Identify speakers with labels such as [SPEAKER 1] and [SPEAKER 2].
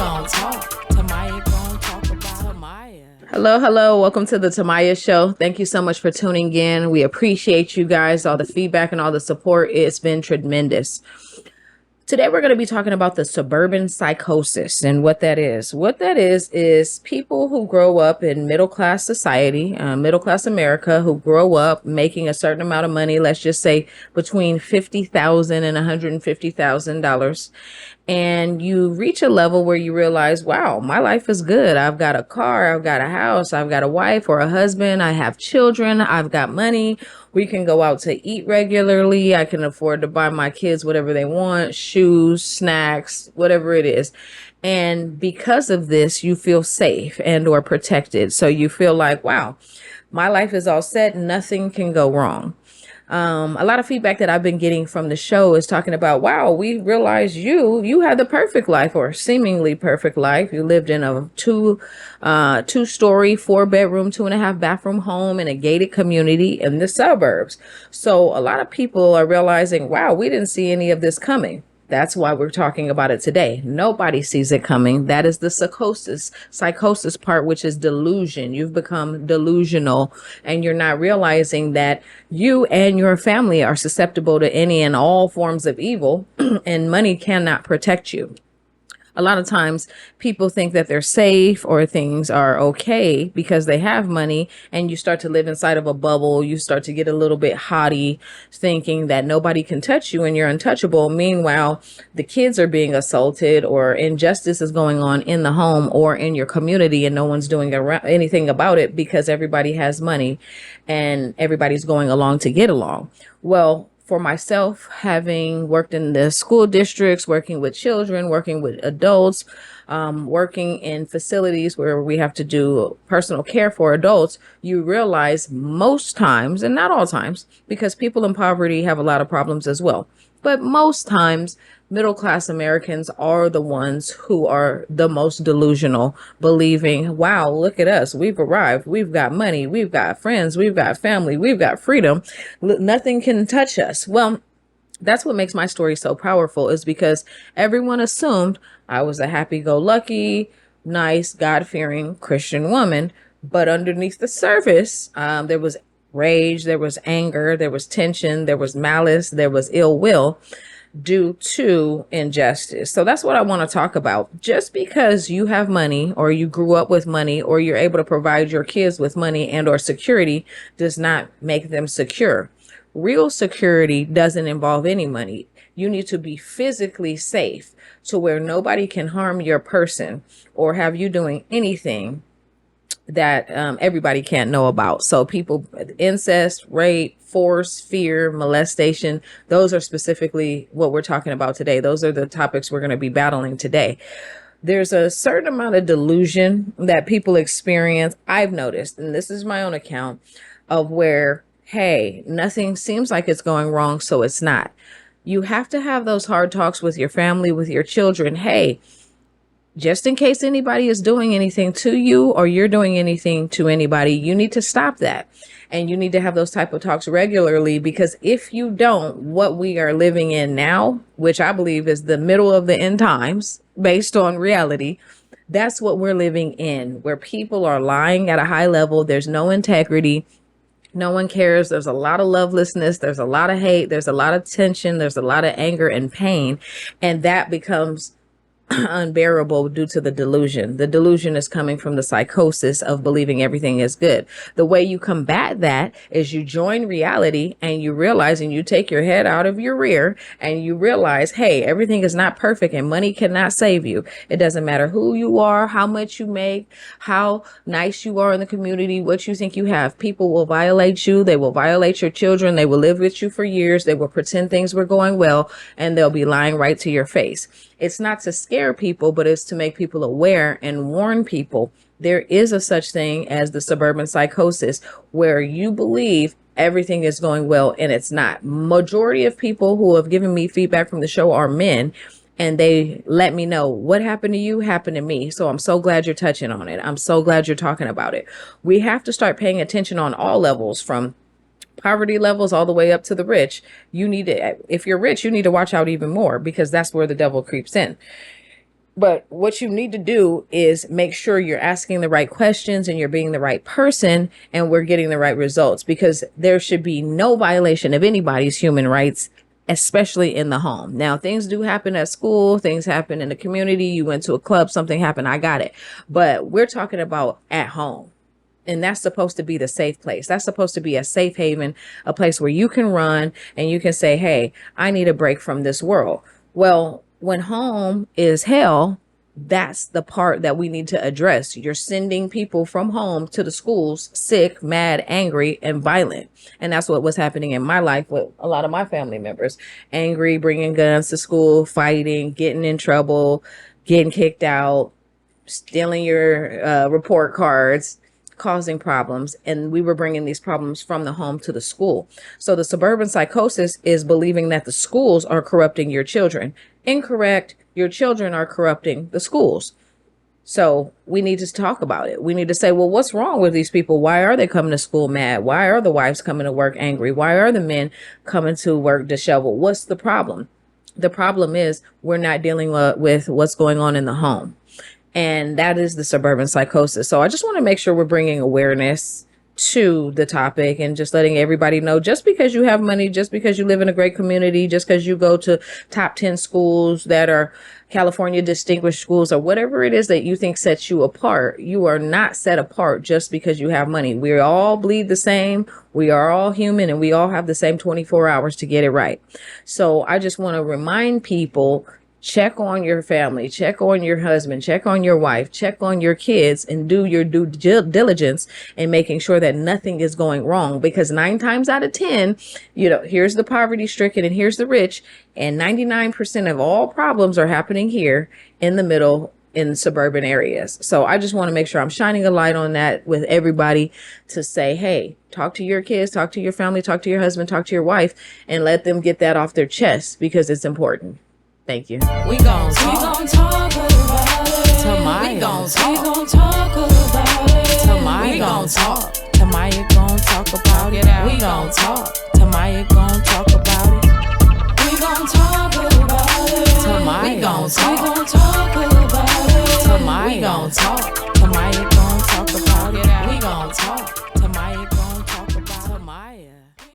[SPEAKER 1] gon' talk. Tamaya gon' talk about Tamaya.
[SPEAKER 2] Hello. Welcome to the Tamaya Show. Thank you so much for tuning in. We appreciate you guys, all the feedback and all the support. It's been tremendous. Today, we're going to be talking about the suburban psychosis and what that is. What that is people who grow up in middle class society, middle class America, who grow up making a certain amount of money, let's just say between $50,000 and $150,000. And you reach a level where you realize, wow, my life is good. I've got a car, I've got a house, I've got a wife or a husband, I have children, I've got money. We can go out to eat regularly. I can afford to buy my kids whatever they want, shoes, snacks, whatever it is. And because of this, you feel safe and or protected. So you feel like, wow, my life is all set. Nothing can go wrong. A lot of feedback that I've been getting from the show is talking about, wow, we realized you had the perfect life or seemingly perfect life. You lived in a two-story, 4-bedroom, 2.5-bathroom home in a gated community in the suburbs. So a lot of people are realizing, wow, we didn't see any of this coming. That's why we're talking about it today. Nobody sees it coming. That is the psychosis part, which is delusion. You've become delusional and you're not realizing that you and your family are susceptible to any and all forms of evil and money cannot protect you. A lot of times people think that they're safe or things are okay because they have money, and you start to live inside of a bubble. You start to get a little bit haughty, thinking that nobody can touch you and you're untouchable. Meanwhile, the kids are being assaulted or injustice is going on in the home or in your community, and no one's doing anything about it because everybody has money and everybody's going along to get along. Well, for myself, having worked in the school districts, working with children, working with adults, working in facilities where we have to do personal care for adults, you realize most times, and not all times, because people in poverty have a lot of problems as well, but most times, middle class Americans are the ones who are the most delusional, believing, wow, look at us. We've arrived. We've got money. We've got friends. We've got family. We've got freedom. Nothing can touch us. Well, that's what makes my story so powerful, is because everyone assumed I was a happy-go-lucky, nice, God-fearing Christian woman. But underneath the surface, there was rage, there was anger, there was tension, there was malice, there was ill will due to injustice. So that's what I want to talk about. Just because you have money or you grew up with money or you're able to provide your kids with money and or security does not make them secure. Real security doesn't involve any money. You need to be physically safe to where nobody can harm your person or have you doing anything that everybody can't know about. So people, incest, rape, force, fear, molestation, those are specifically what we're talking about today. Those are the topics we're going to be battling today. There's a certain amount of delusion that people experience. I've noticed, and this is my own account, of where, hey, nothing seems like it's going wrong, so it's not. You have to have those hard talks with your family, with your children. Hey, just in case anybody is doing anything to you or you're doing anything to anybody, you need to stop that. And you need to have those type of talks regularly, because if you don't, what we are living in now, which I believe is the middle of the end times based on reality, that's what we're living in, where people are lying at a high level. There's no integrity. No one cares. There's a lot of lovelessness. There's a lot of hate. There's a lot of tension. There's a lot of anger and pain. And that becomes unbearable due to the delusion. The delusion is coming from the psychosis of believing everything is good. The way you combat that is you join reality and you realize, and you take your head out of your rear and you realize, hey, everything is not perfect and money cannot save you. It doesn't matter who you are, how much you make, how nice you are in the community, what you think you have. People will violate you. They will violate your children. They will live with you for years. They will pretend things were going well, and they'll be lying right to your face. It's not to scare people, but it's to make people aware and warn people. There is a such thing as the suburban psychosis, where you believe everything is going well and it's not. Majority of people who have given me feedback from the show are men, and they let me know what happened to you happened to me. So I'm so glad you're touching on it. I'm so glad you're talking about it. We have to start paying attention on all levels, from poverty levels all the way up to the rich. You need to, if you're rich, you need to watch out even more, because that's where the devil creeps in. But what you need to do is make sure you're asking the right questions and you're being the right person and we're getting the right results, because there should be no violation of anybody's human rights, especially in the home. Now, things do happen at school, things happen in the community. You went to a club, something happened, I got it. But we're talking about at home. And that's supposed to be the safe place. That's supposed to be a safe haven, a place where you can run and you can say, hey, I need a break from this world. Well, when home is hell, that's the part that we need to address. You're sending people from home to the schools sick, mad, angry, and violent. And that's what was happening in my life with a lot of my family members. Angry, bringing guns to school, fighting, getting in trouble, getting kicked out, stealing your report cards, causing problems. And we were bringing these problems from the home to the school. So the suburban psychosis is believing that the schools are corrupting your children. Incorrect. Your children are corrupting the schools. So we need to talk about it. We need to say, well, what's wrong with these people? Why are they coming to school mad? Why are the wives coming to work angry? Why are the men coming to work disheveled? What's the problem? The problem is we're not dealing with what's going on in the home. And that is the suburban psychosis. So I just want to make sure we're bringing awareness to the topic and just letting everybody know, just because you have money, just because you live in a great community, just because you go to top 10 schools that are California distinguished schools or whatever it is that you think sets you apart, you are not set apart just because you have money. We all bleed the same. We are all human and we all have the same 24 hours to get it right. So I just want to remind people, check on your family, check on your husband, check on your wife, check on your kids, and do your due diligence in making sure that nothing is going wrong. Because 9 times out of 10, here's the poverty stricken and here's the rich. And 99% of all problems are happening here in the middle, in suburban areas. So I just want to make sure I'm shining a light on that with everybody to say, hey, talk to your kids, talk to your family, talk to your husband, talk to your wife, and let them get that off their chest because it's important. Thank you.
[SPEAKER 1] We gon' talk about it. Tamaya gon' talk about it. Tamaya gon' talk. Tamaya gon' talk about it. We gon' talk. Tamaya gon' talk about it. We gon' talk about it. Tamaya gon' talk. We gon' talk about it. Tamaya gon' talk. Tamaya